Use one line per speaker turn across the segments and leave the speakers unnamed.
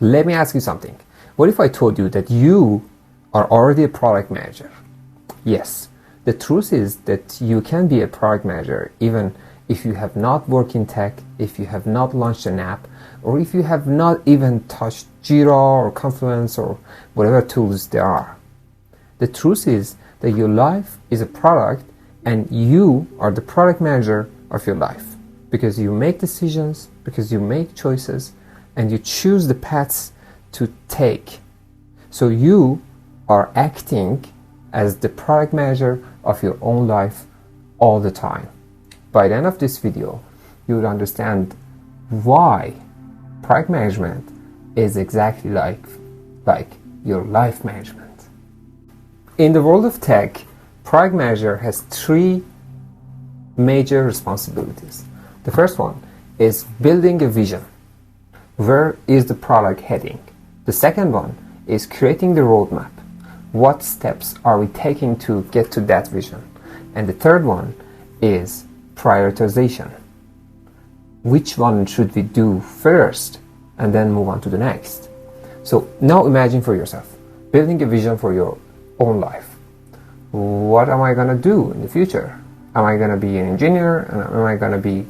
Let me ask you something. What if I told you that you are already a product manager? Yes, the truth is that you can be a product manager even if you have not worked in tech, if you have not launched an app, or if you have not even touched Jira or Confluence or whatever tools there are. The truth is that your life is a product and you are the product manager of your life because you make decisions, because you make choices, and you choose the paths to take. So you are acting as the product manager of your own life all the time. By the end of this video, you will understand why product management is exactly like your life management. In the world of tech, product manager has three major responsibilities. The first one is building a vision. Where is the product heading? The second one is creating the roadmap. What steps are we taking to get to that vision? And the third one is prioritization. Which one should we do first and then move on to the next? So now imagine for yourself, building a vision for your own life. What am I going to do in the future? Am I going to be an engineer? Am I going to be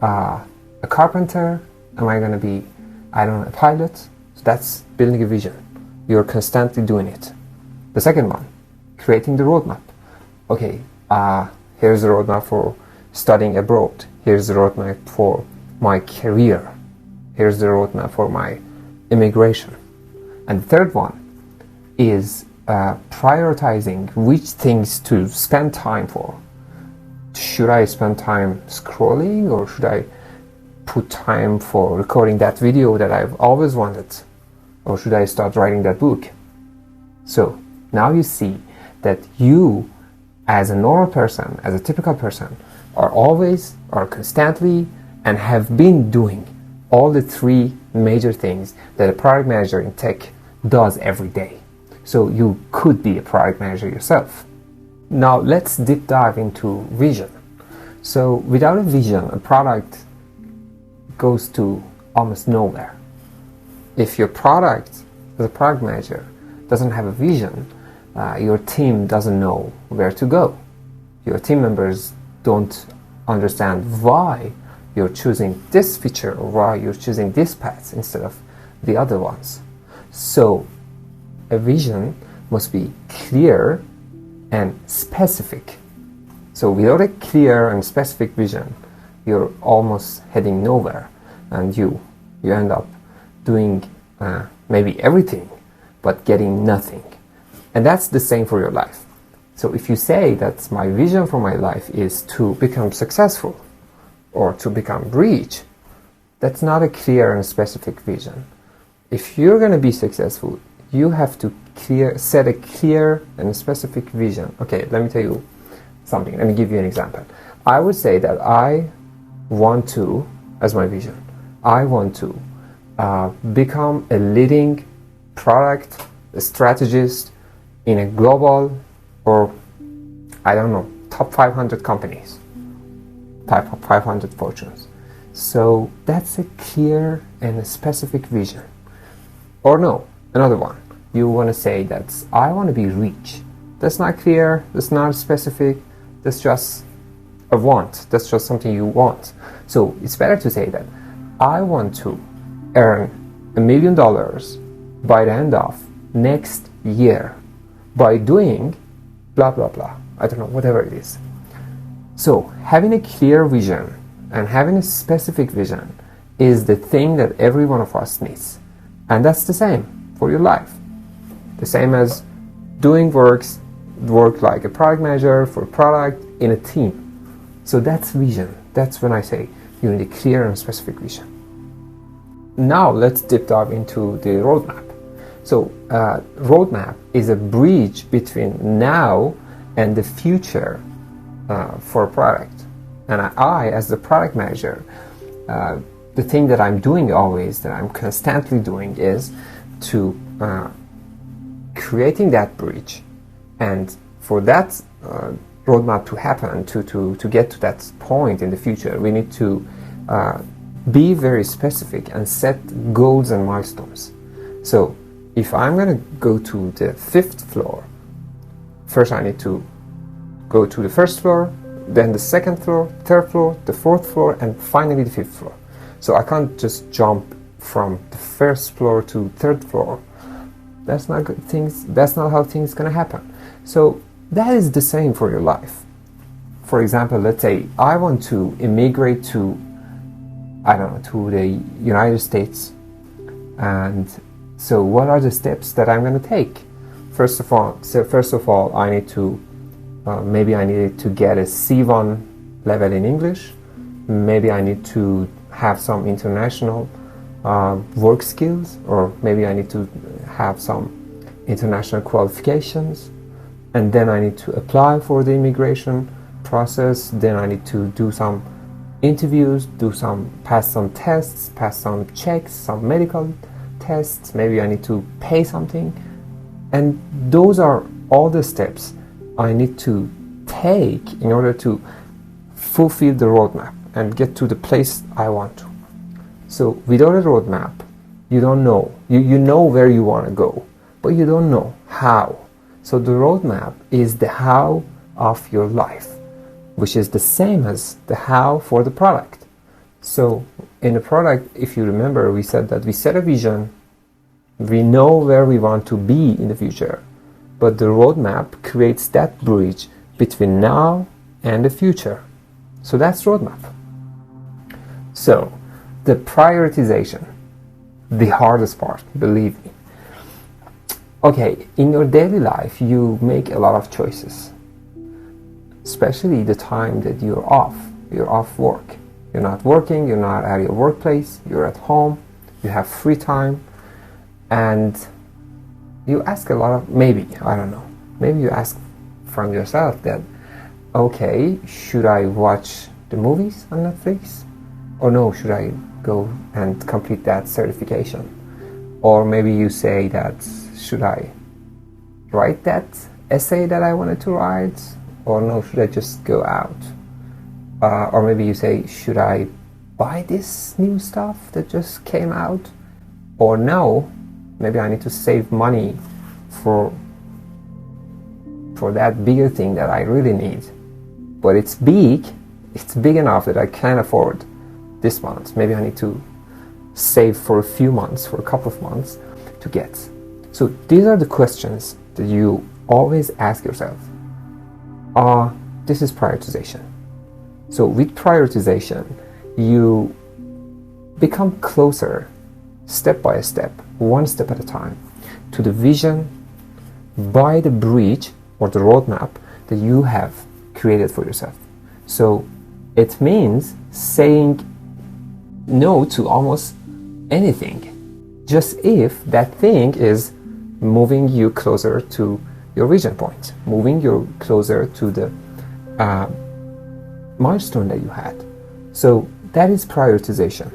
a carpenter? Am I going to be, a pilot? So that's building a vision. You're constantly doing it. The second one, creating the roadmap. Okay, here's the roadmap for studying abroad. Here's the roadmap for my career. Here's the roadmap for my immigration. And the third one is prioritizing which things to spend time for. Should I spend time scrolling, or should I put time for recording that video that I've always wanted? Or should I start writing that book? So now you see that you, as a normal person, as a typical person, are constantly and have been doing all the three major things that a product manager in tech does every day. So you could be a product manager yourself. Now let's deep dive into vision. So without a vision, a product goes to almost nowhere. If your product, as a product manager, doesn't have a vision, your team doesn't know where to go. Your team members don't understand why you're choosing this feature or why you're choosing this path instead of the other ones. So a vision must be clear and specific. So without a clear and specific vision, you're almost heading nowhere, and you end up doing maybe everything but getting nothing. And that's the same for your life. So if you say that my vision for my life is to become successful or to become rich, that's not a clear and specific vision. If you're going to be successful, you have to set a clear and specific vision. Okay, let me tell you something. Let me give you an example. I would say that I want to, as my vision, I want to become a leading product strategist in a global or, top 500 companies, top 500 fortunes. So that's a clear and a specific vision. Or no, another one. You want to say that I want to be rich. That's not clear, that's not specific, that's just a want, that's just something you want. So it's better to say that I want to earn $1 million by the end of next year by doing blah blah blah. I don't know, whatever it is. So having a clear vision and having a specific vision is the thing that every one of us needs. And that's the same for your life. The same as doing work like a product manager for a product in a team. So that's vision. That's when I say you need a clear and specific vision. Now let's deep dive into the roadmap. So roadmap is a bridge between now and the future for a product. And I, as the product manager, the thing that I'm doing always, that I'm constantly doing, is to creating that bridge. And for that roadmap to happen, to get to that point in the future, we need to be very specific and set goals and milestones. So if I'm going to go to the 5th floor, first I need to go to the 1st floor, then the 2nd floor, 3rd floor, the 4th floor, and finally the 5th floor. So I can't just jump from the 1st floor to 3rd floor. That's not good things. That's not how things gonna happen. So that is the same for your life. For example, let's say I want to immigrate to, I don't know, to the United States. And so what are the steps that I'm going to take? First of all, I need to, maybe I need to get a C1 level in English. Maybe I need to have some international work skills, or maybe I need to have some international qualifications. And then I need to apply for the immigration process. Then I need to do some interviews, pass some tests, pass some checks, some medical tests. Maybe I need to pay something. And those are all the steps I need to take in order to fulfill the roadmap and get to the place I want to. So without a roadmap, you don't know. You know where you want to go, but you don't know how. So the roadmap is the how of your life, which is the same as the how for the product. So in the product, if you remember, we said that we set a vision, we know where we want to be in the future, but the roadmap creates that bridge between now and the future. So that's roadmap. So the prioritization, the hardest part, believe me. Okay, in your daily life, you make a lot of choices, especially the time that you're off work. You're not working, you're not at your workplace, you're at home, you have free time, and you ask a lot of, maybe you ask from yourself that, okay, should I watch the movies on Netflix? Or no, should I go and complete that certification? Or maybe you say that, should I write that essay that I wanted to write? Or no, should I just go out? Or maybe you say, should I buy this new stuff that just came out? Or no, maybe I need to save money for that bigger thing that I really need. But it's big enough that I can't afford this month. Maybe I need to save for a few months, for a couple of months to get. So these are the questions that you always ask yourself. This is prioritization. So with prioritization, you become closer, step by step, one step at a time, to the vision by the bridge or the roadmap that you have created for yourself. So it means saying no to almost anything, just if that thing is moving you closer to your vision point, moving you closer to the milestone that you had. So that is prioritization.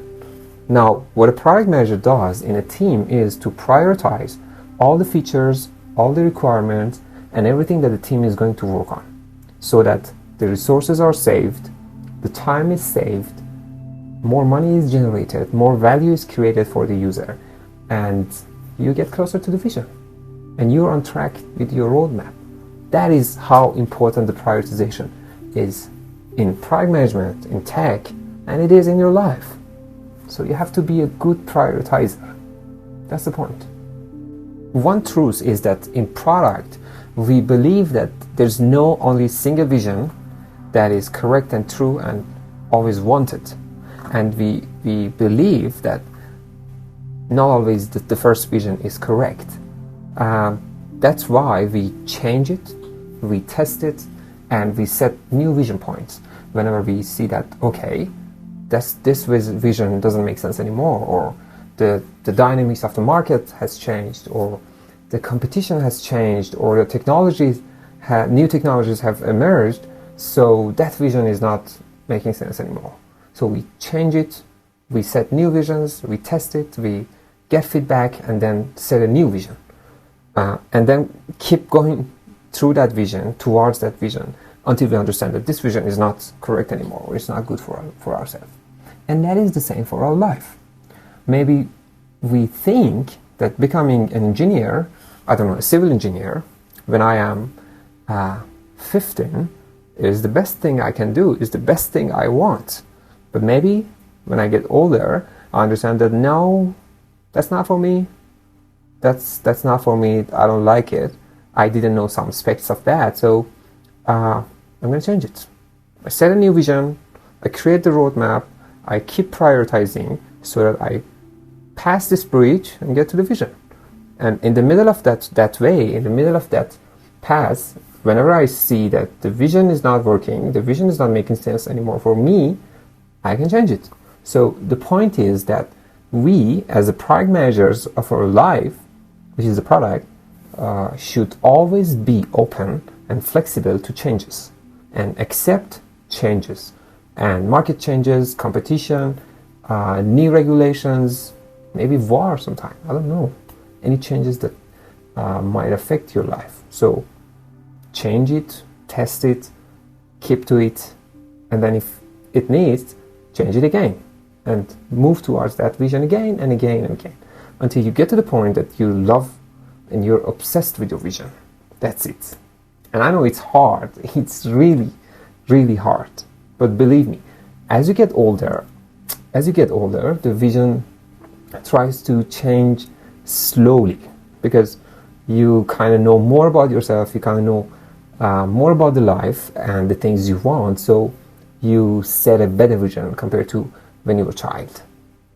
Now, what a product manager does in a team is to prioritize all the features, all the requirements, and everything that the team is going to work on, so that the resources are saved, the time is saved, more money is generated, more value is created for the user, and you get closer to the vision, and you're on track with your roadmap. That is how important the prioritization is in product management, in tech, and it is in your life. So you have to be a good prioritizer. That's the point. One truth is that in product, we believe that there's no only single vision that is correct and true and always wanted. And we believe that not always the first vision is correct. That's why we change it, we test it, and we set new vision points whenever we see that, okay, this vision doesn't make sense anymore, or the dynamics of the market has changed, or the competition has changed, or the new technologies have emerged, so that vision is not making sense anymore. So we change it, we set new visions, we test it, we get feedback, and then set a new vision. And then keep going through that vision, towards that vision, until we understand that this vision is not correct anymore, or it's not good for ourselves. And that is the same for our life. Maybe we think that becoming an engineer, I don't know, a civil engineer, when I am 15, is the best thing I can do, is the best thing I want. But maybe when I get older, I understand that no, that's not for me. That's not for me. I don't like it. I didn't know some aspects of that, so I'm going to change it. I set a new vision. I create the roadmap. I keep prioritizing so that I pass this bridge and get to the vision. And in the middle of that way, in the middle of that path, whenever I see that the vision is not working, the vision is not making sense anymore for me, I can change it. So the point is that we, as the product managers of our life, which is the product, should always be open and flexible to changes and accept changes and market changes, competition, new regulations, maybe war sometime, I don't know, any changes that might affect your life. So change it, test it, keep to it, and then if it needs, change it again and move towards that vision again and again and again until you get to the point that you love and you're obsessed with your vision. That's it. And I know it's hard. It's really, really hard. But believe me, as you get older, the vision tries to change slowly because you kind of know more about yourself, you kind of know more about the life and the things you want, so you set a better vision compared to when you were a child.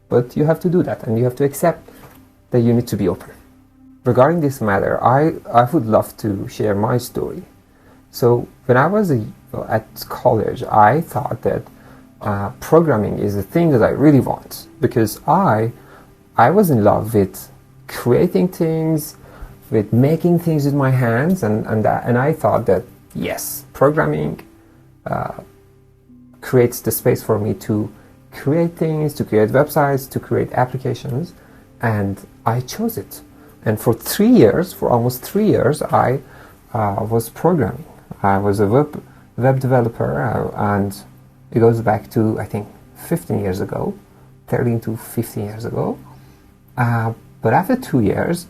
But you have to do that and you have to accept that you need to be open. Regarding this matter, I would love to share my story. So when I was at college, I thought that programming is the thing that I really want because I was in love with creating things, with making things with my hands, and I thought that yes, programming creates the space for me to create things, to create websites, to create applications, and I chose it. And for almost 3 years, I was programming. I was a web developer, and it goes back to, I think, 15 years ago, 13 to 15 years ago. But after 2 years,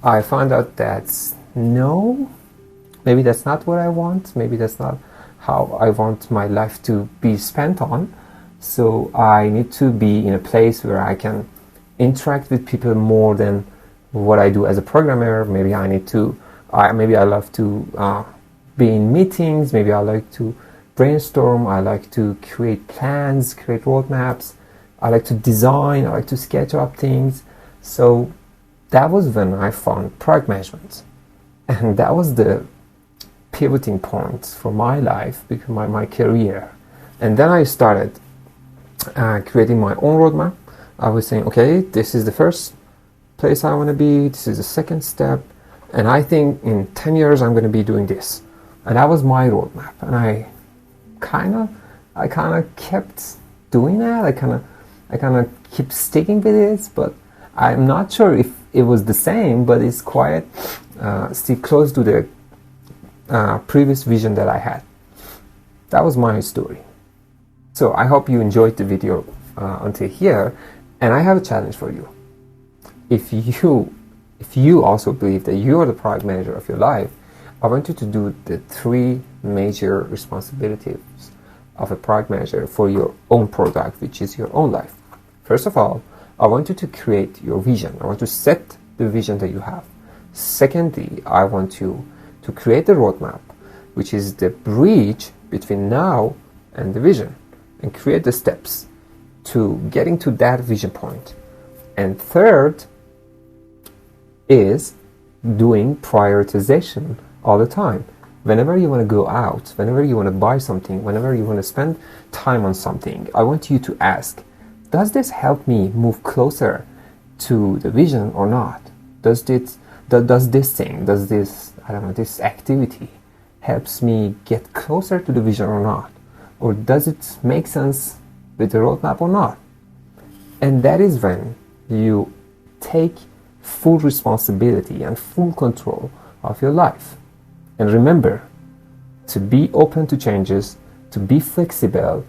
I found out that no, maybe that's not what I want. Maybe that's not how I want my life to be spent on. So I need to be in a place where I can interact with people more than what I do as a programmer. Maybe I love to be in meetings. Maybe I like to brainstorm. I like to create plans, create roadmaps. I like to design. I like to sketch up things. So that was when I found product management, and that was the pivoting point for my life, because my career. And then I started creating my own roadmap. I was saying, okay, this is the first place I want to be, this is the second step, and I think in 10 years I'm going to be doing this. And that was my roadmap, and I kind of kept doing that. I kind of keep sticking with it, but I'm not sure if it was the same, but it's quite still close to the previous vision that I had. That was my story. So I hope you enjoyed the video until here, and I have a challenge for you. If you also believe that you are the product manager of your life, I want you to do the 3 major responsibilities of a product manager for your own product, which is your own life. First of all, I want you to create your vision. I want to set the vision that you have. Secondly, I want you to create a roadmap, which is the bridge between now and the vision, and create the steps to getting to that vision point. And third is doing prioritization all the time. Whenever you want to go out, whenever you want to buy something, whenever you want to spend time on something, I want you to ask, does this help me move closer to the vision or not? Does this activity helps me get closer to the vision or not? Or does it make sense with the roadmap or not? And that is when you take full responsibility and full control of your life. And remember to be open to changes, to be flexible,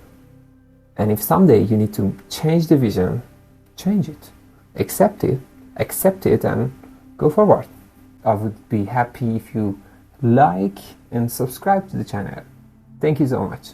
and if someday you need to change the vision, change it. Accept it accept it and go forward. I would be happy if you like and subscribe to the channel. Thank you so much.